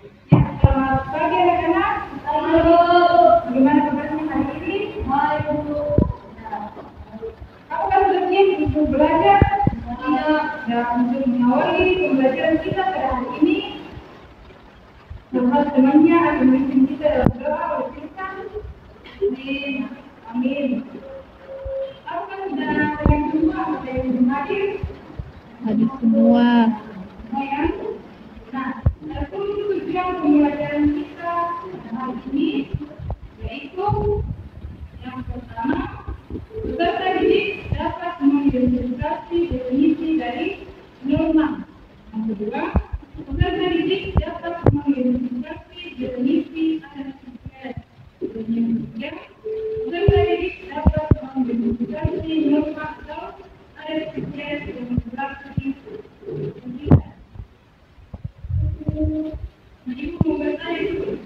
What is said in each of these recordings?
Selamat pagi anak-anak. Halo. Bagaimana kabarnya hari ini? Baik, Bu. Kamu kan sudah siap untuk belajar? Iya. Dan untuk mengawali pembelajaran kita pada hari ini, bersama temannya akan memimpin kita dalam doa oleh kita. Amin. Amin. Kamu kan sudah yang semua, ada yang belum hadir? Hadir semua. Ya. Nah, tujuan pembelajaran kita hari ini yaitu yang pertama, peserta didik dapat mengidentifikasi definisi dari norma. Yang kedua, peserta didik dapat mengidentifikasi definisi analisis. Dan yang ketiga, peserta didik dapat mengidentifikasi norma atau analisis yang berlaku di kita. Nah, Ibu mau bertanya dulu.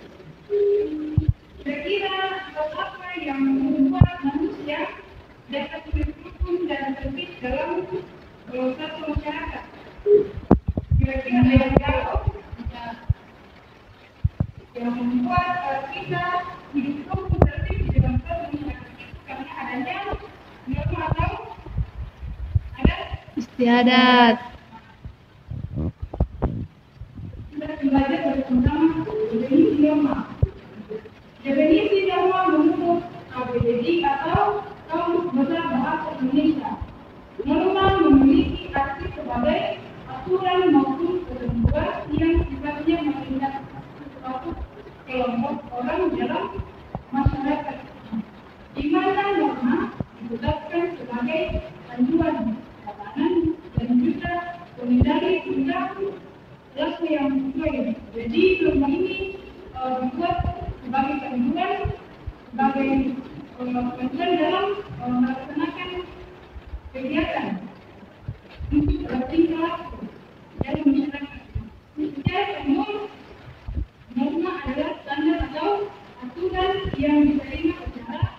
Kira-kira apa yang membuat manusia dapat berkumpul dan tertib dalam satu masyarakat? Kira-kira ada yang tahu? Yang membuat kita hidup rukun tertib di dalam satu masyarakat itu karena adanya norma atau ada Istiadat. belajar bersama definisi norma. Definisi norma menurut KBBI atau Kamus Besar Bahasa Indonesia. Norma memiliki arti sebagai aturan maupun ketentuan yang sifatnya mengikat suatu kelompok orang dalam masyarakat, di mana norma ditetapkan sebagai panduan, tatanan, dan juga pengendali perilaku yang sesuai. Jadi norma ini dibuat sebagai panduan, sebagai panduan dalam melaksanakan kegiatan untuk bertingkah laku dalam masyarakat. Secara umum, norma adalah standar atau aturan yang diterima secara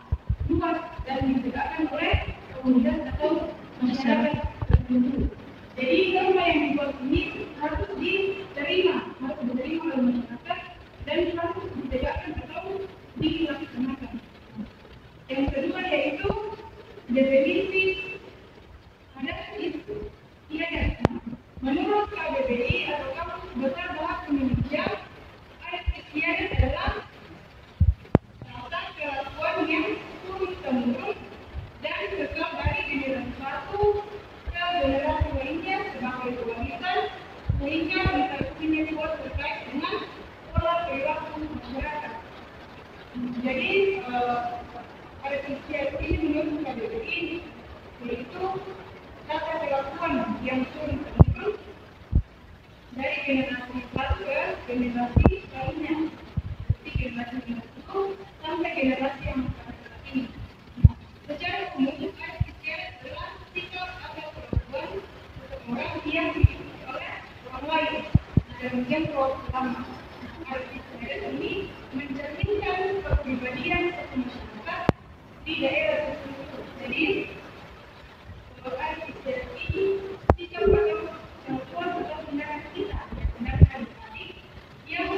luas dan ditegakkan oleh komunitas atau masyarakat tertentu. Jadi norma yang dibuat ini harus diterima oleh masyarakat dan harus ditegakkan atau dilaksanakan. Yang kedua yaitu definisi istiadat. Menurut KBBI atau Kamus Besar Bahasa Indonesia, istiadat adalah tata kelakuan yang turun-temurun dan kekal dari generasi satu ke generasi lainnya sebagai kewarisan, sehingga bisa kuat terkait dengan pola perilaku masyarakat. Jadi pada istiadat ini menurut KBBI yaitu tata kelakuan yang turun-temurun dari generasi satu ke generasi lainnya, dari generasi itu sampai generasi yang saat ini. Secara umum, istiadat adalah sikap atau perlakuan seseorang yang diikuti oleh orang lain dan menjangkau utama. Istiadat ini mencerminkan kepribadian satu masyarakat di daerah tersebut. Jadi, istiadat ini sikap atau kemampuan atau tindakan kita yang adik-adik yang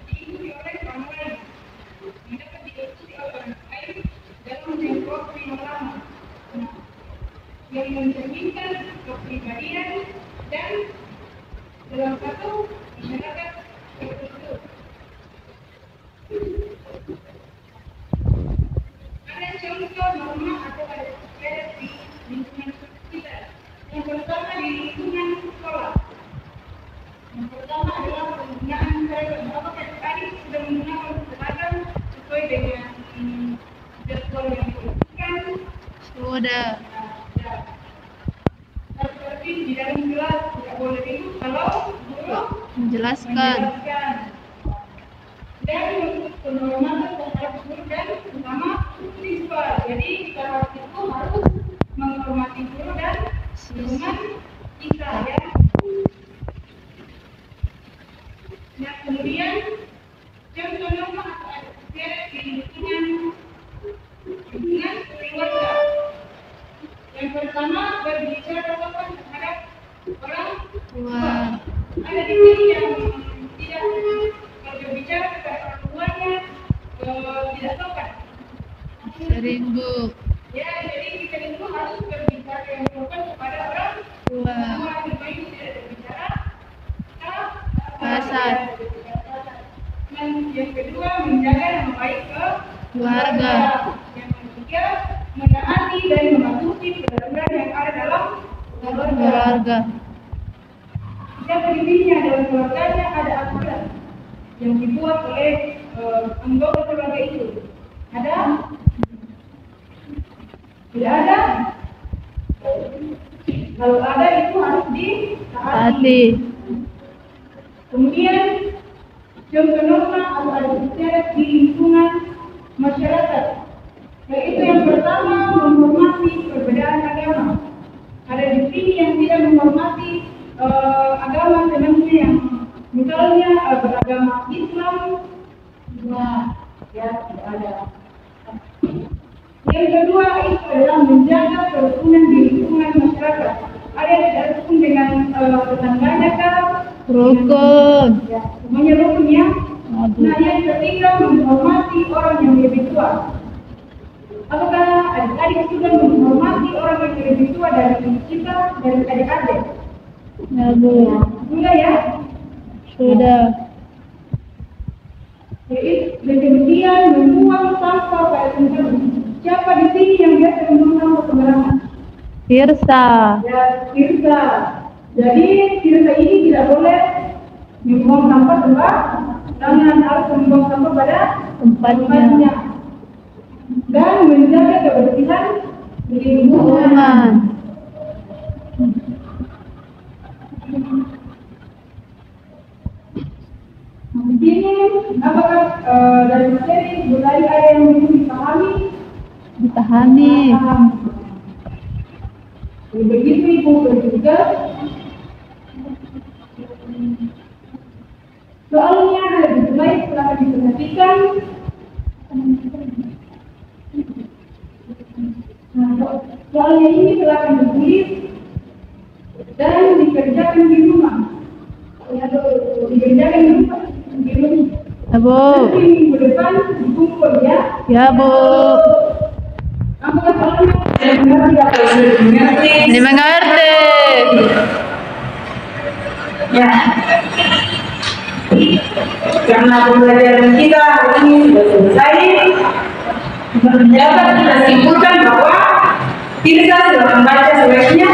diikuti oleh orang lain, yang dapat diikuti oleh orang lain dalam menjangkau perilaku yang mencerminkan kepribadian dan dalam satu masyarakat tertentu. Ada contoh norma atau ada istiadat di lingkungan kita. Yang pertama di lingkungan sekolah. Yang pertama adalah penggunaan seragam. Apakah tadi sudah menggunakan seragam sesuai dengan jadwal yang ditentukan? Sudah. Seperti di dalam kelas tidak boleh ribut kalau guru Menjelaskan. Dan untuk penghormatan terhadap guru dan sesama siswa. Jadi secara itu harus menghormati guru dan lingkungan kita ya. Nah kemudian contoh norma atau istiadat di lingkungan keluarga. Yang pertama berbicara sopan terhadap orang tua. Ada di sini yang tidak Bu. Ya, jadi kita itu harus berbicara yang sopan kepada orang tua. Baik tidak berbicara Kasar. Dan yang kedua, menjaga nama baik ke Keluarga. Yang ketiga, menaati dan mematuhi peraturan yang ada dalam keluarga. Keluarga. Siapa dirinya dalam keluarganya ada aturan yang dibuat oleh anggota keluarga itu. Ada? Tidak ada? Kalau ada itu harus ditaati. Taati. Kemudian contoh norma atau adat istiadat di lingkungan masyarakat. Yaitu yang pertama, menghormati perbedaan agama. Ada di sini yang tidak menghormati agama temannya yang misalnya beragama Islam, nah, ya tidak ada. Yang kedua itu adalah menjaga kerukunan di lingkungan masyarakat. Ada yang tidak rukun dengan tetangganya kah? Rukun. Ya, semuanya rukun ya. Aduh. Nah, yang ketiga menghormati orang yang lebih tua. Apakah adik-adik sudah menghormati orang yang lebih tua dari kita, dari adik-adik? Ya, Bu. Enggak ya? Sudah. Dan kemudian membuang sampah pada tempat. Siapa di sini yang biasa membuang sampah sembarangan? Tirsa. Ya, Tirsa. Jadi Tirsa ini tidak boleh membuang sampah sembarangan, harus membuang sampah pada tempatnya. Dan menjaga kebersihan di lingkungan. Di sini, apakah dari materi budaya ada yang belum dipahami? Dipahami. Begitu Ibu juga. Soalnya lebih baik silahkan diperhatikan. Nah, soalnya ini silahkan ditulis dan dikerjakan di rumah. Dikerjakan di rumah. Ya, Bu. Nanti minggu depan dikumpul ya. Ya, Bu. Apakah soalnya Dimengerti. Ya, karena pembelajaran kita hari ini sudah selesai, dapat kita simpulkan bahwa kita sudah membaca sebaiknya.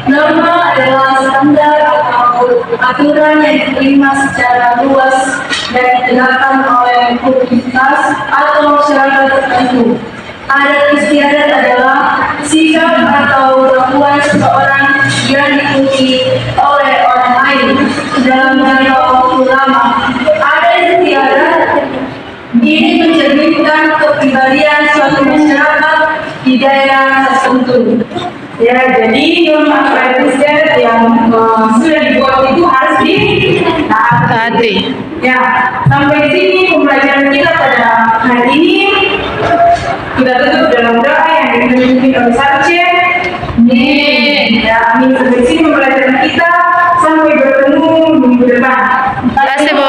Norma adalah standar atau aturan yang diterima secara luas dan digunakan oleh komunitas atau masyarakat tertentu. Adat istiadat adalah sikap atau perlakuan seseorang yang diikuti oleh orang lain dalam jangka waktu lama. Adat istiadat ini mencerminkan kepribadian suatu masyarakat di daerah tertentu. Ya, jadi norma adat istiadat yang sudah dibuat itu harus ditaati. Ya, sampai di sini pembelajaran kita pada hari ini. Kita tutup dalam doa yang dipimpin oleh Sarce. Ya, amin. Sampai sini pembelajaran kita. Sampai bertemu minggu depan. Terima kasih, Bu.